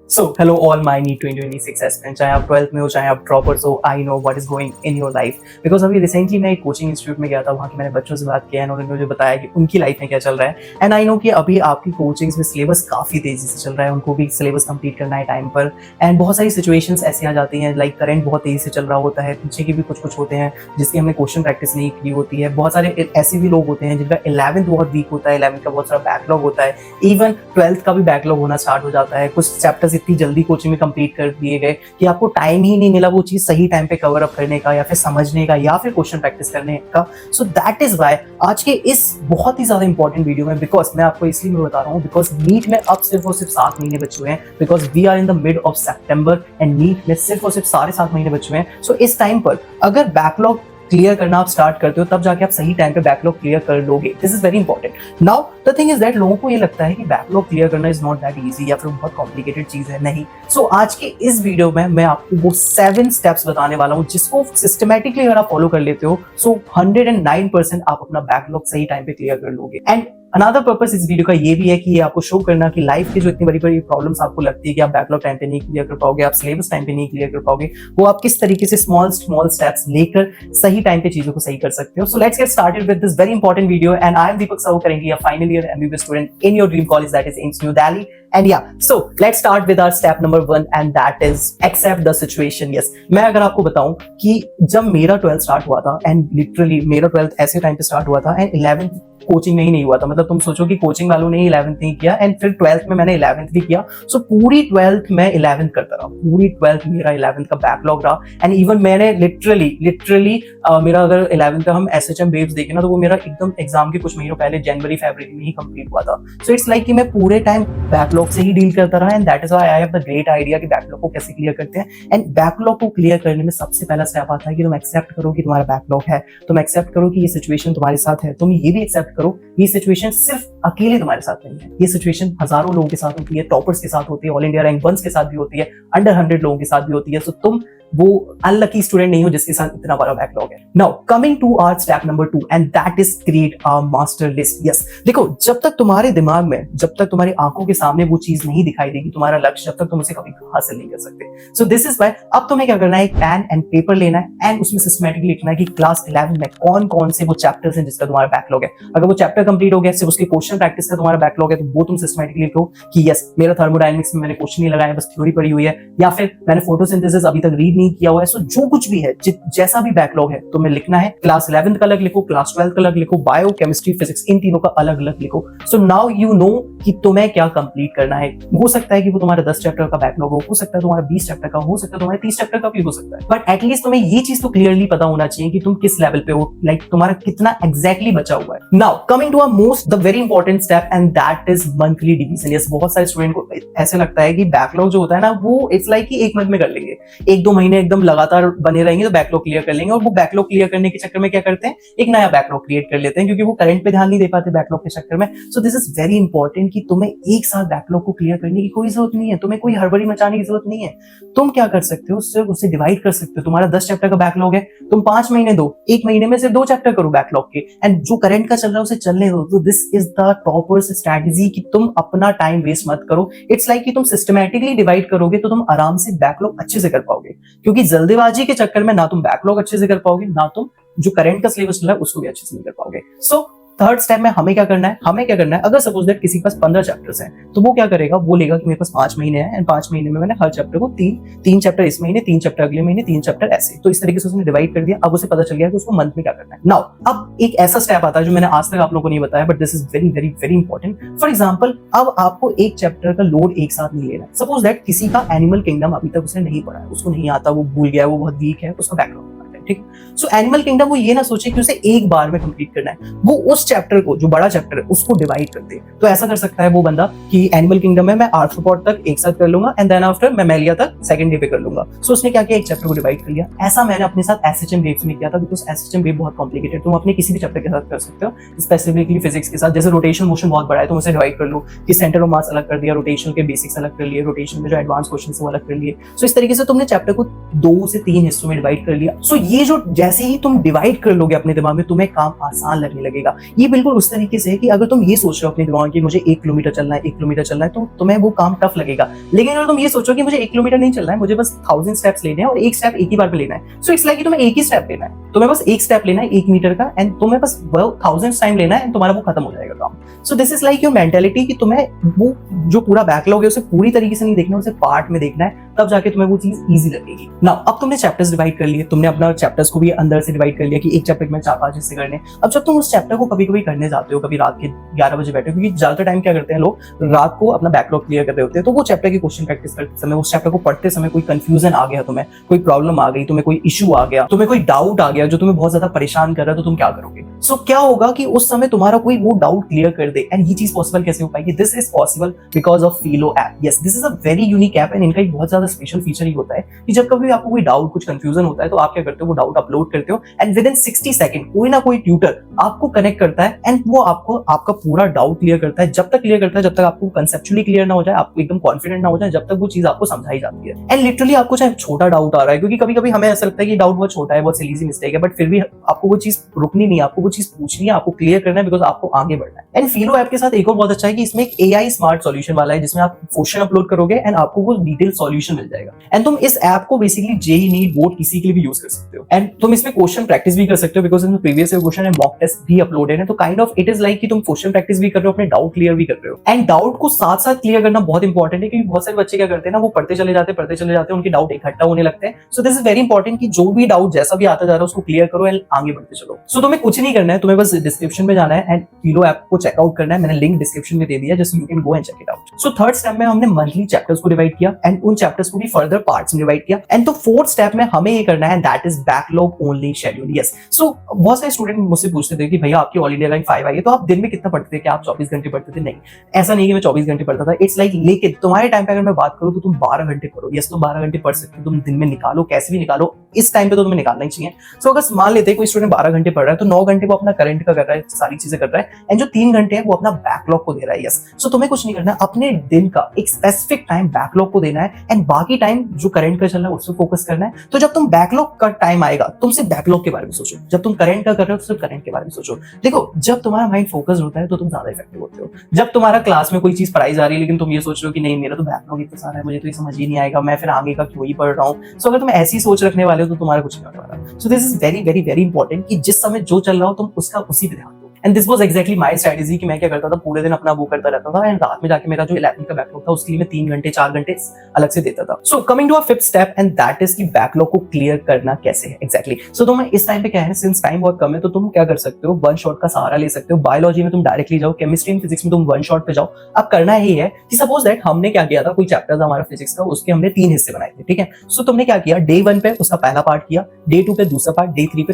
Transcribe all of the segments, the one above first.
So, hello all my NEET 2026 aspirants, चाहे आप 12th में हो, चाहे आप ड्रॉपर्स हो, I know what is going in your life. Because अभी रिसेंटली मैं एक कोचिंग इंस्टीट्यूट में गया था, वहाँ के मैंने बच्चों से बात किया है, उन्होंने मुझे बताया कि उनकी लाइफ में क्या चल रहा है। एंड आई नो कि अभी आपकी कोचिंग्स में सिलेबस काफ़ी तेज़ी से चल रहा है, उनको भी सिलेबस कंप्लीट करना है टाइम पर। एंड बहुत सारी सिचुएशंस ऐसी आ जाती हैं, लाइक करंट बहुत तेज़ी से चल रहा होता है, पीछे के भी कुछ होते हैं जिसकी हमने क्वेश्चन प्रैक्टिस नहीं की होती है। बहुत सारे ऐसे भी लोग होते हैं जिनका 11th बहुत वीक होता है, 11th का बहुत सारा बैकलॉग होता है, इवन 12th का भी बैकलॉग होना स्टार्ट हो जाता है। कुछ चैप्टर्स इतनी जल्दी कोचिंग कंप्लीट कर दिए गए कि आपको टाइम ही नहीं मिला वो चीज सही टाइम पे कवर अप करने का, या फिर समझने का, या फिर क्वेश्चन प्रैक्टिस करने का। सो दैट इज व्हाई आज के इस बहुत ही ज्यादा इंपॉर्टेंट वीडियो में, बिकॉज मैं आपको इसलिए मैं बता रहा हूँ बिकॉज नीट में अब सिर्फ और सिर्फ 7 महीने बचे हुए हैं, because we are in the mid of September and NEET में सिर्फ और सिर्फ 7.5 महीने बचे हुए हैं। सो इस टाइम पर अगर बैकलॉग क्लियर करना आप स्टार्ट करते हो, तब जाके आप सही टाइम पे बैकलॉग क्लियर कर लोगे। This is very important. Now the thing is that लोगों को ये लगता है कि बैकलॉग क्लियर करना इज नॉट दैट इजी, या फिर बहुत कॉम्प्लिकेटेड चीज है। नहीं। सो आज के इस वीडियो में मैं आपको वो 7 स्टेप्स बताने वाला हूँ जिसको सिस्टमैटिकली अगर आप फॉलो कर लेते हो, सो 109% आप अपना बैकलॉग सही टाइम पे क्लियर कर लोगे। एंड अनदर पर्पस इस वीडियो का ये भी है कि ये आपको शो करना कि लाइफ की जो इतनी बड़ी बड़ी प्रॉब्लम्स आपको लगती है कि आप बैकलॉग टाइम पे नहीं क्लियर कर पाओगे, आप सिलेबस टाइम पे नहीं क्लियर कर पाओगे, वो आप किस तरीके से स्मॉल स्टेप्स लेकर सही टाइम पे चीजों को सही कर सकते हो। So let's get started with this very important video. And I am Deepak Sahu, करेंगे a final year MBBS student in your dream college, that is AIIMS New Delhi. And yeah, so let's start with our step number 1, and that is accept the situation. Yes, मैं अगर आपको बताऊं कि जब मेरा 12th start हुआ था, and literally मेरा 12th ऐसे टाइम पे स्टार्ट हुआ था, एंड 11th कोचिंग में ही नहीं हुआ था। मतलब तुम सोचो कि कोचिंग वालों ने 11th नहीं किया, एंड फिर 12th में मैंने 11th भी किया। सो पूरी 12th में 11th करता रहा, पूरी 12th मेरा 11th का बैकलॉग रहा। एंड इवन मैंने लिटरली मेरा अगर 11th का हम SHM वेव्स देखें ना, तो वो मेरा एकदम एग्जाम के कुछ महीनों पहले जनवरी फरवरी में ही कंप्लीट हुआ था। सो इट्स लाइक कि मैं पूरे टाइम बैकलॉग से ही डील करता रहा, and that is why I have the great idea कि बैकलॉग को कैसे क्लियर करते हैं। एंड बैकलॉग को क्लियर करने में सबसे पहला स्टेप आता है कि तुम एक्सेप्ट करो कि तुम्हारा बैकलॉग है, तुम एक्सेप्ट करो कि ये सिचुएशन तुम्हारे साथ है, तुम ये भी एक्सेप्ट करो ये सिचुएशन सिर्फ अकेले तुम्हारे साथ नहीं है, ये सिचुएशन हजारों लोगों के साथ होती है, टॉपर्स के साथ होती है, ऑल इंडिया रैंक 1 के साथ भी होती है, अंडर 100 लोगों के साथ भी होती है। सो तुम वो अनलकी स्टूडेंट नहीं हो जिसके साथ इतना बड़ा बैकलॉग है। Now coming to our step number 2, and that is create a master list. Yes, देखो जब तक तुम्हारे दिमाग में, जब तक तुम्हारी आंखों के सामने वो चीज नहीं दिखाई देगी, तुम्हारा लक्ष्य, जब तक तुम उसे कभी हासिल नहीं कर सकते। सो दिस इज व्हाई अब तुम्हें क्या करना है, एक पेन एंड पेपर लेना है, एंड उसमें सिस्टमैटिकली लिखना है कि क्लास 11 में कौन कौन से वो चैप्टर्स हैं जिसका तुम्हारा बैकलॉग है। अगर वो चैप्टर कंप्लीट हो गया, सिर्फ उसके क्वेश्चन प्रैक्टिस का तुम्हारा बैकलॉग है, तो वो तुम सिस्टमैटिकली लिखो कि यस मेरा थर्मोडायनामिक्स में मैंने क्वेश्चन नहीं लगाया, बस थ्योरी पढ़ी हुई है, या फिर मैंने फोटोसिंथेसिस अभी तक रीड नहीं किया हुआ है। सो जो कुछ भी है, जैसा भी बैकलॉग है, तुम्हें लिखना है। क्लास 11th का अलग लिखो, क्लास 12th का अलग लिखो, बायो केमिस्ट्री फिजिक्स इन तीनों का अलग अलग लिखो। सो नाउ यू नो कि तुम्हें क्या कंप्लीट करना है। हो सकता है कि वो तुम्हारा 10 चैप्टर का बैकलॉग हो सकता है तुम्हारा 20 चैप्टर का, हो सकता है तुम्हारा 30 चैप्टर का भी हो सकता है, बट एटलीस्ट तुम्हें ये चीज तो क्लियरली पता होना चाहिए कि तुम किस लेवल पे हो, लाइक तुम्हारा कितना एग्जैक्टली बचा हुआ है। Now coming to a most the very important step, and that is monthly division. Yes, बहुत सारे स्टूडेंट को ऐसे लगता है कि बैकलॉग जो होता है ना, वो इट्स लाइक कि 1 मंथ में कर लेंगे, 1-2 महीने एकदम लगातार बने रहेंगे तो बैकलॉग क्लियर कर लेंगे। और वो बैकलॉग क्लियर करने के चक्कर में क्या करते हैं, एक नया बैकलॉग क्रिएट कर लेते हैं, क्योंकि वो करंट पे ध्यान नहीं दे पाते बैकलॉग के चक्कर में। सो दिस इज वेरी इंपॉर्टेंट कि तुम्हें एक साथ बैकलॉग को क्लियर करने की कोई जरूरत नहीं है, तुम्हें कोई हड़बड़ी मचाने की जरूरत नहीं है। तुम क्या कर सकते हो, सिर्फ उसे डिवाइड कर सकते हो। तुम्हारा 10 चैप्टर का बैकलॉग है, तुम 5 महीने दो, 1 महीने में सिर्फ 2 चैप्टर करो बैकलॉग के, एंड जो करंट का चल रहा है उसे चलने दो। तो this is the toppers strategy कि तुम अपना टाइम वेस्ट मत करो। इट्स लाइक कि तुम सिस्टमैटिकली डिवाइड करोगे तो तुम आराम से बैकलॉग अच्छे से कर पाओगे, क्योंकि जल्दीबाजी के चक्कर में ना तुम बैकलॉग अच्छे से कर पाओगे, ना तुम जो करंट का सिलेबस चल रहा है उसको भी अच्छे से नहीं कर पाओगे। सो थर्ड स्टेप में हमें क्या करना है, अगर सपोज दैट किसी के पास 15 चैप्टर्स हैं, तो वो क्या करेगा, वो लेगा कि मेरे पास 5 महीने हैं, एंड 5 महीने में मैंने हर चैप्टर को 3 चैप्टर इस महीने, 3 चैप्टर अगले महीने, 3 चैप्टर ऐसे, तो इस तरीके से उसने डिवाइड कर दिया। अब उसे पता चल गया कि उसको मंथ में क्या करना है। नाउ अब एक ऐसा स्टेप आता है जो मैंने आज तक आप लोगों को नहीं बताया, but this is very very very important. For example, अब आपको एक चैप्टर का लोड एक साथ नहीं लेना है। सपोज दैट किसी का एनिमल किंगडम अभी तक उसने नहीं पढ़ा है, उसको नहीं आता, वो भूल गया, वो बहुत वीक है, उसका बैकलॉग, ठीक। सो एनिमल किंगडम वो ये ना सोचे कि उसे एक बार में कंप्लीट करना है, वो उस चैप्टर को, जो बड़ा चैप्टर है, उसको डिवाइड कर दे। तो ऐसा कर सकता है वो बंदा कि एनिमल किंगडम में मैं आर्थ्रोपॉड तक एक साथ कर लूंगा, एंड देन आफ्टर मैमेलिया तक सेकंड डे पे कर लूंगा। सो उसने क्या किया, एक चैप्टर को डिवाइड कर लिया। ऐसा मैंने अपने साथ SHM वेव्स में किया था, बिकॉज SHM वेव बहुत कॉम्प्लिकेटेड, तुम अपने किसी भी चैप्टर के साथ कर सकते हो, स्पेसिफिकली फिजिक्स के साथ। जैसे रोटेशन मोशन बहुत बड़ा है, तो उसे डिवाइड कर लो कि सेंटर ऑफ मास अलग कर दिया, रोटेशन के बेसिक्स अलग कर लिए, रोटेशन में जो एडवांस क्वेश्चन वो अलग कर लिए। सो इस तरीके से तुमने चैप्टर को 2 से 3 हिस्सों में डिवाइड कर लिया। सो ये जो जैसे ही तुम डिवाइड कर लोगे अपने दिमाग में, तुम्हें काम आसान लगने लगेगा। ये बिल्कुल उस तरीके से है कि अगर तुम ये सोच रहे हो अपने दिमाग में कि मुझे 1 किलोमीटर चलना है, 1 किलोमीटर चलना है, तो तुम्हें वो काम टफ लगेगा। लेकिन अगर तुम ये सोचो कि मुझे 1 किलोमीटर नहीं चलना है, मुझे बस 1000 स्टेप्स लेने हैं और एक स्टेप एक ही बार पे लेना है, सो इट्स लाइक कि तुम्हें एक ही स्टेप लेना है, तुम्हें बस एक स्टेप लेना है 1 मीटर का, एंड तुम्हें बस 1000 टाइम लेना है, तुम्हारा वो खत्म हो जाएगा काम। सो this is like your mentality कि तुम्हें वो जो पूरा बैकलॉग है उसे पूरी तरीके से नहीं देखना, उसे पार्ट में देखना है, तब जाके तुम्हें वो चीज इजी लगेगी। नाउ अब तुमने चैप्टर्स डिवाइड कर लिए, तुमने अपना चैप्टर्स को भी अंदर से डिवाइड कर लिया कि एक चैप्टर में 4-5 हिस्से करने। अब जब तुम उस चैप्टर को कभी कभी करने जाते हो, कभी रात के 11 बजे बैठे हो, क्योंकि ज्यादातर टाइम क्या करते हैं लोग, रात को अपना बैकलॉग क्लियर कर रहे होते हैं, तो वो चैप्टर की क्वेश्चन प्रैक्टिस करते समय, उस चैप्टर को पढ़ते समय कोई कंफ्यूजन आ गया, तुम्हें कोई प्रॉब्लम आ गई, तुम्हें कोई इशू आ गया, तुम्हें कोई डाउट आ गया जो तुम्हें बहुत ज्यादा परेशान कर रहा है, तो तुम क्या करोगे? सो क्या होगा कि उस समय तुम्हारा कोई वो डाउट क्लियर कर दे। एंड ये चीज पॉसिबल कैसे हो पाएगी? This is possible because of Feelo app. Yes, this is a very unique app, and इनका एक बहुत ज्यादा स्पेशल फीचर ही होता है कि जब कभी आपको कोई डाउट, कुछ कंफ्यूजन होता है, तो आप क्या करते हो, वो डाउट अपलोड करते हो, एंड विद इन 60 सेकंड कोई ना कोई ट्यूटर आपको कनेक्ट करता है, एंड वो आपको आपका पूरा डाउट क्लियर करता है। जब तक क्लियर करता है, जब तक आपको कंसेप्चुअली क्लियर ना हो जाए, आपको एकदम कॉन्फिडेंट ना हो जाए, जब तक वो चीज आपको समझाई जाती है। एंड लिटरली आपको चाहे छोटा डाउट आ रहा है, क्योंकि कभी कभी हमें ऐसा लगता है कि डाउट बहुत छोटा है, बहुत सिली सी मिस्टेक है, बट फिर भी आपको वो चीज रुकनी नहीं है, आपको वो चीज पूछनी है, आपको क्लियर करना है, बिकॉज आपको आगे बढ़ना है। एंड फीलो ऐप के साथ एक और बहुत अच्छा है कि इसमें एक AI स्मार्ट सॉल्यूशन वाला है, जिसमें आप क्वेश्चन अपलोड करोगे एंड आपको वो डिटेल सॉल्यूशन मिल जाएगा। एंड तुम इस ऐप को बेसिकली जेईई, नीट, बोर्ड किसी के लिए भी यूज कर सकते हो, एंड तुम इसमें क्वेश्चन प्रैक्टिस भी कर सकते हो, बिकॉज इसमें previous question and mock test भी अपलोडेड है। तो kind of it is like कि तुम क्वेश्चन प्रैक्टिस भी कर रहे हो, अपने डाउट क्लियर भी कर रहे हो। एंड डाउट को साथ साथ क्लियर करना बहुत इंपॉर्टेंट है, क्योंकि बहुत सारे बच्चे क्या करते हैं ना, वो पढ़ते चले जाते हैं, उनके डाउट इकट्ठा होने लगते हैं। सो दिस इज वेरी इंपॉर्टेंट कि जो भी डाउट जैसा भी आता जा रहा है उसको क्लियर करो एंड आगे बढ़ते चलो। सो तुम्हें कुछ नहीं करना है, तुम्हें बस डिस्क्रिप्शन में जाना है एंड फीलो ऐप को चेकआउट करना है। मैंने लिंक डिस्क्रिप्शन में दे दिया, just you can go and check it out. So third step में हमने मंथली चैप्टर्स को डिवाइड किया एंड उन चैप्टर्स को भी फर्दर पार्ट्स में डिवाइड किया। एंड तो फोर्थ स्टेप में हमें ये करना है, that is backlog only schedule. Yes, so बहुत सारे स्टूडेंट मुझसे पूछते थे कि भैया आपकी ऑल इंडिया रैंक 5 आई है, तो आप दिन में कितना पढ़ते थे? क्या आप 24 घंटे पढ़ते थे? नहीं, ऐसा नहीं कि मैं 24 घंटे पढ़ता था। इट्स लाइक, लेकिन तुम्हारे टाइम पे अगर मैं बात करूं तो तुम 12 घंटे पढ़ो। यस, तुम 12 घंटे पढ़ सकते हो, तुम दिन में निकालो, कैसे भी निकालो, इस टाइम पे तो तुम्हें निकालना ही चाहिए। सो अगर मान लेते हैं कोई स्टूडेंट 12 घंटे पढ़ रहा है, तो 9 घंटे वो अपना करंट का कर रहा है, सारी चीजें कर रहा है, एंड जो 3 घंटे है वो अपना बैकलॉग को दे रहा है। यस, सो तुम्हें कुछ नहीं करना है, अपने दिन का एक स्पेसिफिक टाइम बैकलॉग को देना है, एंड बाकी टाइम जो करंट का चल रहा है उस पर फोकस करना है। तो जब तुम बैकलॉग का टाइम आएगा, तुम सिर्फ बैकलॉग के बारे में सोचो, जब तुम करंट का कर रहे हो तो सिर्फ करंट के बारे में सोचो। देखो, जब तुम्हारा माइंड फोकस होता है तो तुम ज्यादा इफेक्टिव होते हो। जब तुम्हारा क्लास में कोई चीज पढ़ाई जा रही है, लेकिन तुम ये सोच रहे हो कि नहीं, मेरा तो बैकलॉग इतना सारा है, मुझे तो ये समझ ही नहीं आएगा, मैं फिर आगे का क्यों ही पढ़ रहा हूँ। सो अगर तुम ऐसी सोच रखने वाले हो तो तुम्हारा कुछ नहीं होने वाला। सो this is very very very important कि जिस समय जो चल रहा हो तुम उसका उसी पे ध्यान दो। And this was exactly my strategy कि मैं क्या करता था, पूरे दिन अपना वो करता रहता था, एंड रात में जाके मेरा जो 11th का बैकलॉग था उसके लिए मैं 3 घंटे 4 घंटे अलग से देता था। So coming to a fifth step, and that is कि बैकलॉग को क्लियर करना कैसे है एग्जैक्टली। सो तुम इस टाइम पे क्या है, सिंस टाइम बहुत कम है, तो तुम क्या कर सकते हो, वन शॉट का सहारा ले सकते हो। बायोलॉजी में तुम डायरेक्टली जाओ, केमिस्ट्री एंड फिजिक्स में तुम वन शॉट पे जाओ। अब करना यही है कि सपोज दैट हमने क्या किया था, कोई चैप्टर था हमारा फिजिक्स का, उसके हमने 3 हिस्से बनाए थे, ठीक है। सो तुमने क्या किया, डे 1 पे उसका पहला पार्ट किया, डे 2 पे दूसरा पार्ट, डे 3 पे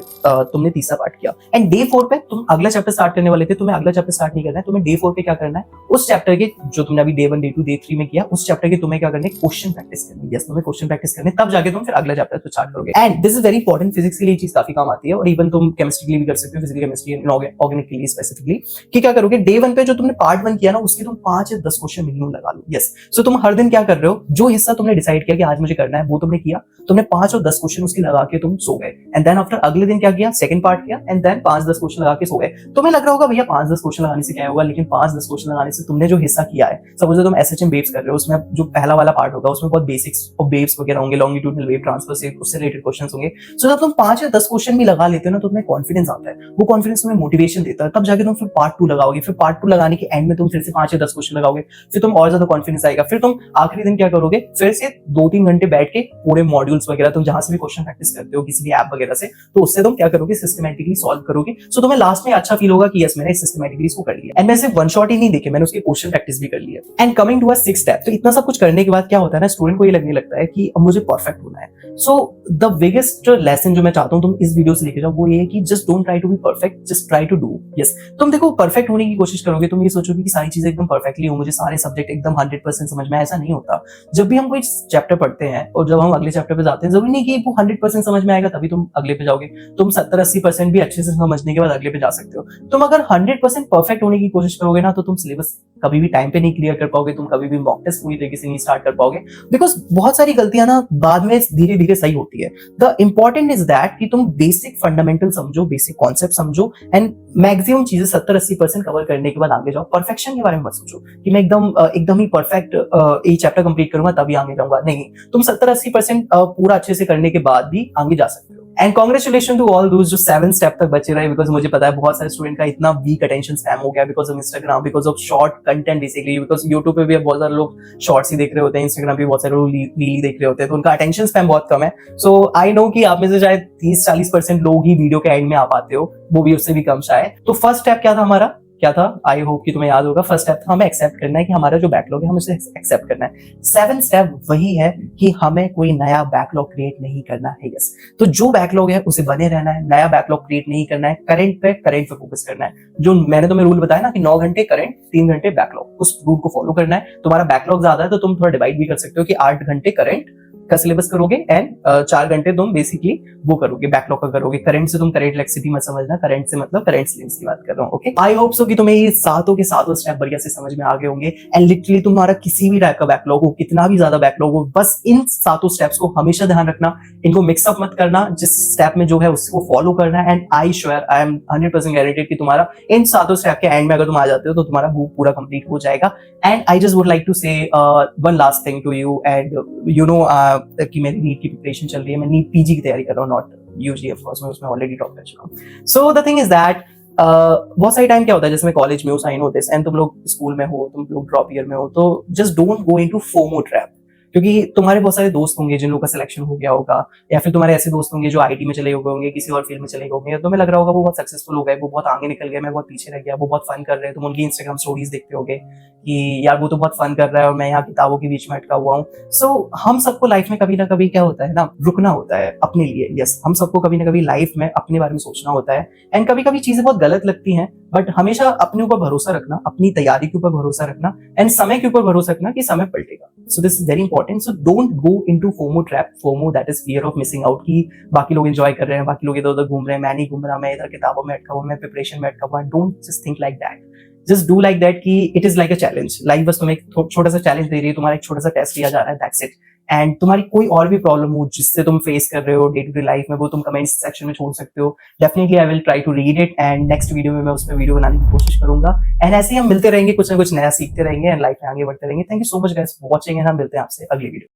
तुमने तीसरा पार्ट किया, एंड डे 4 पे तुम अगला चैप्टर स्टार्ट करने वाले थे। तुम्हें अगला चैप्टर स्टार्ट नहीं करना है, तुम्हें डे 4 पे क्या करना है, उस चैप्टर के जो तुमने अभी डे 1 डे 2 डे 3 में किया, उस चैप्टर के तुम्हें क्या करना है, क्वेश्चन प्रैक्टिस करनी है। यस, तुम्हें क्वेश्चन प्रैक्टिस करने, तब जाके तुम फिर अगला चैप्टर को स्टार्ट करोगे। And this is very important, physics के लिए चीज काफी काम आती है, और इवन तुम केमिस्ट्री के लिए भी कर सकते हो, फिजिकल केमिस्ट्री एंड ऑर्गेनिक के लिए स्पेसिफिकली। कि क्या करोगे, डे 1 पे जो तुमने पार्ट 1 किया ना, उसके तुम 5 या 10 क्वेश्चन मिनिमम लगा लो। यस, सो तुम हर दिन क्या कर रहे हो, जो हिस्सा तुमने डिसाइड किया कि आज मुझे करना है, वो तुमने किया, तुमने 5 और 10 क्वेश्चन उसके लगा के तुम सो गए। एंड देन आफ्टर अगले दिन क्या किया, सेकंड पार्ट किया, एंड देन 5-10 क्वेश्चन लगा के सो गए। तुम्हें लग रहा होगा भैया 5-10 क्वेश्चन लगाने से क्या होगा, लेकिन 5-10 क्वेश्चन लगाने से तुमने जो हिस्सा किया है, सपोज तुम एसएचएम वेव्स कर रहे हो, उसमें जो पहला वाला पार्ट होगा उसमें बहुत बेसिक्स ऑफ वेव्स वगैरह होंगे, लॉन्गिट्यूडनल वेव ट्रांसफर से उससे रिलेटेड क्वेश्चंस होंगे। सो जब तुम 5 या 10 क्वेश्चन भी लगा लेते हो ना, तो तुम्हें कॉन्फिडेंस आता है, वो कॉन्फिडेंस तुम्हें मोटिवेशन देता है, तब जाके तुम फिर पार्ट 2 लगाओगे, फिर पार्ट 2 लगाने के एंड में तुम फिर से 5 या 10 क्वेश्चन लगाओगे, फिर तुम और ज्यादा कॉन्फिडेंस आएगा, फिर तुम आखिरी दिन क्या करोगे, फिर से 2-3 घंटे बैठ के पूरे मॉड्यूल्स वगैरह तुम जहां से भी क्वेश्चन प्रैक्टिस करते हो किसी भी ऐप वगैरह से, तो उससे तुम क्या करोगे, सिस्टमैटिकली सॉल्व करोगे। सो तुम्हें लास्ट में अच्छा फील होगा कि यस, मैंने सिस्टमैटिकली इसको कर लिया। एंड मैं सिर्फ वन शॉट ही नहीं देखे, मैंने उसके क्वेश्चन प्रैक्टिस भी कर लिया। And coming to a sixth step, तो इतना सब कुछ करने के बाद क्या होता है ना, स्टूडेंट को ये लगने लगता है कि अब मुझे परफेक्ट होना है। सो द बिगेस्ट लेसन जो मैं चाहता हूं तुम इस वीडियो से लेके जाओ, वो ये है कि just don't try to be perfect, just try to do. Yes, तुम देखो परफेक्ट होने की कोशिश करोगे, तुम ये सोचोगे कि सारी चीजें एकदम परफेक्टली हो, मुझे सारे सब्जेक्ट एकदम 100% समझ में, ऐसा नहीं होता। जब भी हम कोई चैप्टर पढ़ते हैं और जब हम अगले चैप्टर पे जाते हैं, जरूरी नहीं कि वो 100% समझ में आएगा तभी तुम अगले पे जाओगे, तुम 70-80% भी अच्छे से समझने के बाद अगले पे जा सकते हो। तुम अगर 100% परफेक्ट होने की कोशिश करोगे ना, तो तुम सिलेबस कभी भी टाइम पे नहीं क्लियर कर पाओगे, तुम कभी भी मॉक टेस्ट पूरी तरीके से नहीं स्टार्ट कर पाओगे, बिकॉज बहुत सारी गलतियां ना बाद में धीरे धीरे सही होती है। द इंपॉर्टेंट इज दैट कि तुम बेसिक फंडामेंटल समझो, बेसिक कॉन्सेप्ट समझो, एंड मैक्सिमम चीजें 70-80% कवर करने के बाद आगे जाओ। परफेक्शन के बारे में मत सोचो कि मैं एकदम ही परफेक्ट ये चैप्टर कंप्लीट करूंगा तभी आगे जाऊंगा, नहीं, तुम 70-80% पूरा अच्छे से करने के बाद भी आगे जा सकते हो। And congratulation to all those जो 7 स्टेप तक बचे रहे, बिकॉज मुझे पता है बहुत सारे स्टूडेंट का इतना वीक अटेंशन स्पैम हो गया because of Instagram, because of short content basically, because YouTube पे भी अब बहुत सारे लोग शॉर्ट्स ही देख रहे होते हैं, इंस्टाग्राम पे बहुत सारे लोग रील देख रहे होते हैं, तो उनका अटेंशन स्पैम बहुत कम है। सो आई नो कि आप में से शायद 30-40% लोग ही वीडियो के एंड में आ पाते हो, वो भी उससे भी कम शायद। तो फर्स्ट स्टेप क्या था हमारा, क्या था, आई होप कि तुम्हें याद होगा। फर्स्ट स्टेप था हमें एक्सेप्ट करना है कि हमारा जो बैकलॉग है हमें उसे एक्सेप्ट करना है। 7 स्टेप वही है कि हमें कोई नया बैकलॉग क्रिएट नहीं करना है। यस, तो जो बैकलॉग है उसे बने रहना है, नया बैकलॉग क्रिएट नहीं करना है, करंट पे फोकस करना है। जो मैंने तुम्हें रूल बताया ना कि 9 घंटे करंट, 3 घंटे बैकलॉग, उस रूल को फॉलो करना है। तुम्हारा बैकलॉग ज्यादा है तो तुम थोड़ा डिवाइड भी कर सकते हो कि 8 घंटे करंट का सिलेबस करोगे एंड 4 घंटे तुम बेसिकली वो करोगे, बैकलॉग का करोगे। करंट से तुम करंट लेक्सिटी मत समझना, करंट से मतलब करंट सिलेबस की बात कर रहा हूँ। ओके, आई होप सो कि तुम्हें ये सातों के सातों स्टेप बढ़िया से समझ में आ गए होंगे। एंड लिटरली तुम्हारा किसी भी टाइप का बैकलॉग हो, कितना भी ज्यादा बैकलॉग हो, बस इन सातों स्टेप्स को हमेशा ध्यान रखना, इनको मिक्सअप मत करना, जिस स्टेप में जो है उसको फॉलो करना है। And I sure, I am 100% guaranteed कि तुम्हारा इन सातों स्टेप के एंड में अगर तुम आ जाते हो तो तुम्हारा बुक पूरा कंप्लीट हो जाएगा। And I just would like to say one last thing to you, and you know कि मेरी नीट की प्रिपरेशन चल रही है, मैं नीट पीजी की तैयारी कर रहा हूँ, नॉट यूजी, ऑफ कोर्स मैं उसमें ऑलरेडी टॉप कर चुका हूँ। So the thing is that बहुत सारी टाइम क्या होता है, जैसे मैं कॉलेज में हूँ, साइन हो दिस, एंड तुम लोग स्कूल में हो, तुम लोग ड्रॉप ईयर में हो, तो just don't go into FOMO trap, क्योंकि तुम्हारे बहुत सारे दोस्त होंगे जिन लोगों का सिलेक्शन हो गया होगा, या फिर तुम्हारे ऐसे दोस्त होंगे जो आईटी में चले गए होंगे, किसी और फील्ड में चले गए होंगे, तुम्हें लग रहा होगा वो बहुत सक्सेसफुल हो गए, वो बहुत आगे निकल गए, मैं बहुत पीछे रह गया, वो बहुत फन कर रहे हैं, तुम उनकी इंस्टाग्राम स्टोरीज देखते होगे कि यार वो तो बहुत फन कर रहा है और मैं यहाँ किताबों के बीच में अटका हुआ हूँ। सो हम सबको लाइफ में कभी ना कभी क्या होता है ना, रुकना होता है अपने लिए। यस, हम सबको कभी ना कभी लाइफ में अपने बारे में सोचना होता है, एंड कभी कभी चीजें बहुत गलत लगती हैं, बट हमेशा अपने ऊपर भरोसा रखना, अपनी तैयारी के ऊपर भरोसा रखना, एंड समय के ऊपर भरोसा रखना कि समय पलटेगा। So this is very important. So don't go into FOMO trap. FOMO that is fear of missing out, कि बाकी लोग एंजॉय कर रहे हैं, बाकी लोग इधर उधर घूम रहे हैं, मैं नहीं घूम रहा, मैं इधर किताबों में अटका हुआ, मैं प्रिपरेशन में अटका हुआ। Don't just think like that, just do like that कि it is like a challenge. Life बस तुम्हें एक छोटा सा चैलेंज दे रही है, तुम्हारा एक छोटा सा टेस्ट लिया जा रहा है, दैट्स इट। एंड तुम्हारी कोई और भी प्रॉब्लम हो जिससे तुम फेस कर रहे हो डे टू डे लाइफ में, वो तुम कमेंट सेक्शन में छोड़ सकते हो। Definitely I will try to read it, and next video में मैं उसमें वीडियो बनाने की कोशिश करूंगा। एंड ऐसे ही हम मिलते रहेंगे, कुछ ना कुछ नया सीखते रहेंगे, एंड लाइफ में आगे बढ़ते रहेंगे। Thank you so much guys for watching, and हम मिलते हैं आपसे अगली वीडियो।